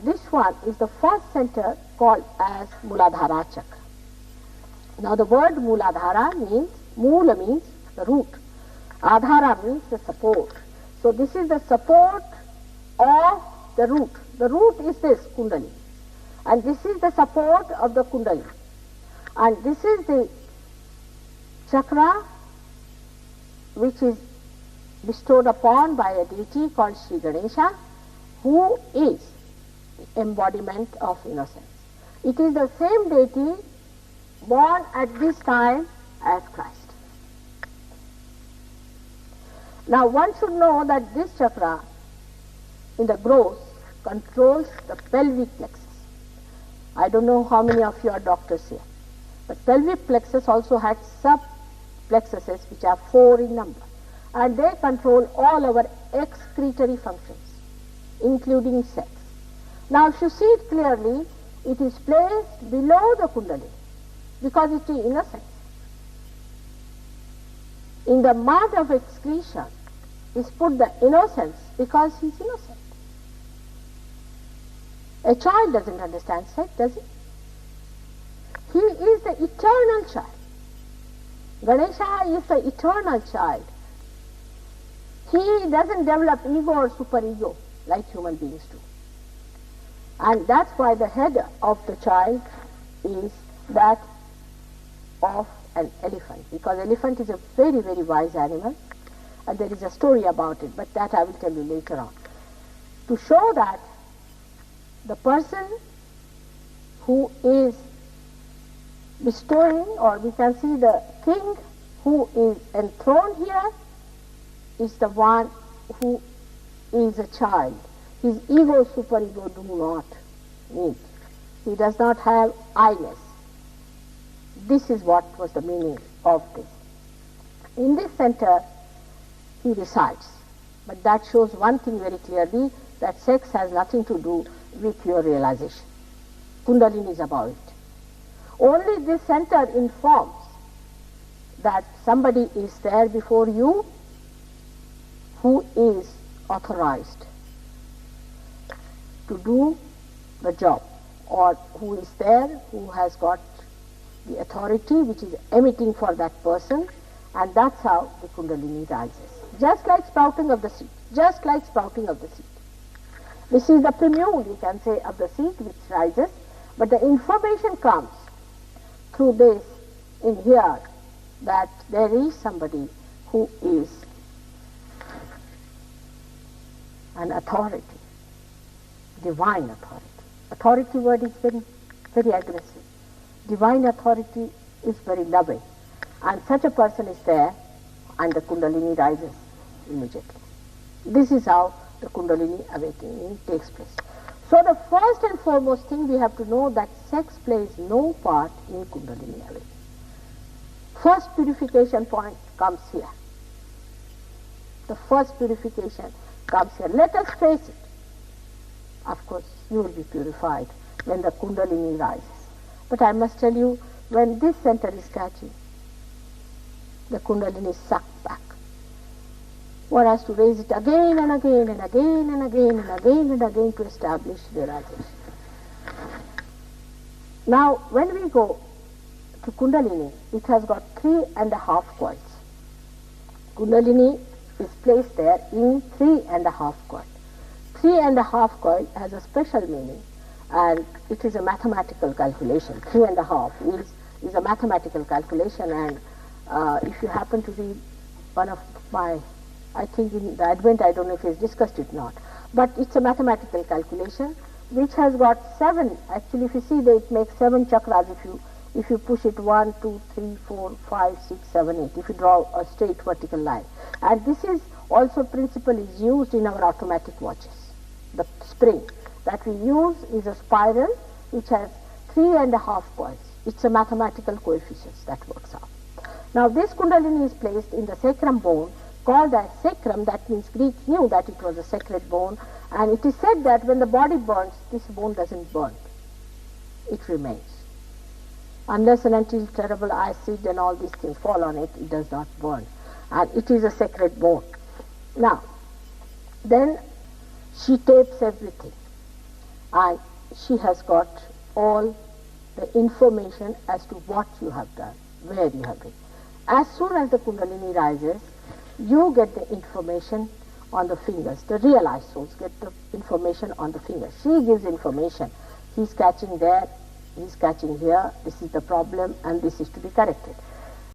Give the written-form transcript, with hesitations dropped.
this one is the first center called as Muladhara chakra. Now the word Muladhara means, Mula means the root, Adhara means the support. So this is the support of the root. The root is this Kundalini, and this is the support of the Kundalini, and this is the chakra which is bestowed upon by a deity called Sri Ganesha, who is the embodiment of innocence. It is the same deity born at this time as Christ. Now one should know that this chakra in the gross controls the pelvic plexus. I don't know how many of you are doctors here, but pelvic plexus also had sub-plexuses which are 4 in number, and they control all our excretory functions, including sex. Now if you see it clearly, it is placed below the Kundalini because it is innocent. In the mud of excretion is put the innocence because he is innocent. A child doesn't understand sex, does he? He is the eternal child. Ganesha is the eternal child. He doesn't develop ego or superego like human beings do. And that's why the head of the child is that of an elephant, because elephant is a very, very wise animal, and there is a story about it, but that I will tell you later on. To show that the person who is bestowing, or we can see the king who is enthroned here, is the one who is a child. His ego, superego do not meet. He does not have I-ness. This is what was the meaning of this. In this center he resides, but that shows one thing very clearly, that sex has nothing to do with your realization. Kundalini is about it. Only this center informs that somebody is there before you who is authorized to do the job, or who is there, who has got the authority which is emitting for that person, and that's how the Kundalini rises. Just like sprouting of the seed, just like sprouting of the seed. This is the primule, you can say, of the seed which rises, but the information comes through this in here, that there is somebody who is an authority, divine authority. Authority word is very, very aggressive. Divine authority is very loving, and such a person is there, and the Kundalini rises immediately. This is how the Kundalini awakening takes place. So the first and foremost thing we have to know, that sex plays no part in Kundalini awakening. First purification point comes here. The first purification comes here. Let us face it. Of course, you will be purified when the Kundalini rises. But I must tell you, when this center is catching, the Kundalini is sucked back. One has to raise it again and again and again and again and again and again to establish realization. Now, when we go to Kundalini, it has got 3.5 coils. Kundalini is placed there in 3.5 coil. 3.5 coil has a special meaning, and it is a mathematical calculation. 3.5 is a mathematical calculation, and if you happen to read one of my, I think in the Advent, I don't know if he's discussed it or not, but it's a mathematical calculation which has got 7, actually if you see that it makes 7 chakras if you push it 1, 2, 3, 4, 5, 6, 7, 8, if you draw a straight vertical line. And this is also principle is used in our automatic watches. The spring that we use is a spiral which has 3.5 coils. It's a mathematical coefficients that works out. Now this Kundalini is placed in the sacrum bone, called as sacrum. That means Greek knew that it was a sacred bone, and it is said that when the body burns, this bone doesn't burn. It remains. Unless and until terrible acid and all these things fall on it, it does not burn. And it is a sacred bone. Now, then she tapes everything. and she has got all the information as to what you have done, where you have been. As soon as the Kundalini rises, you get the information on the fingers. The realized souls get the information on the fingers. She gives information. He's catching there, he's catching here, this is the problem, and this is to be corrected.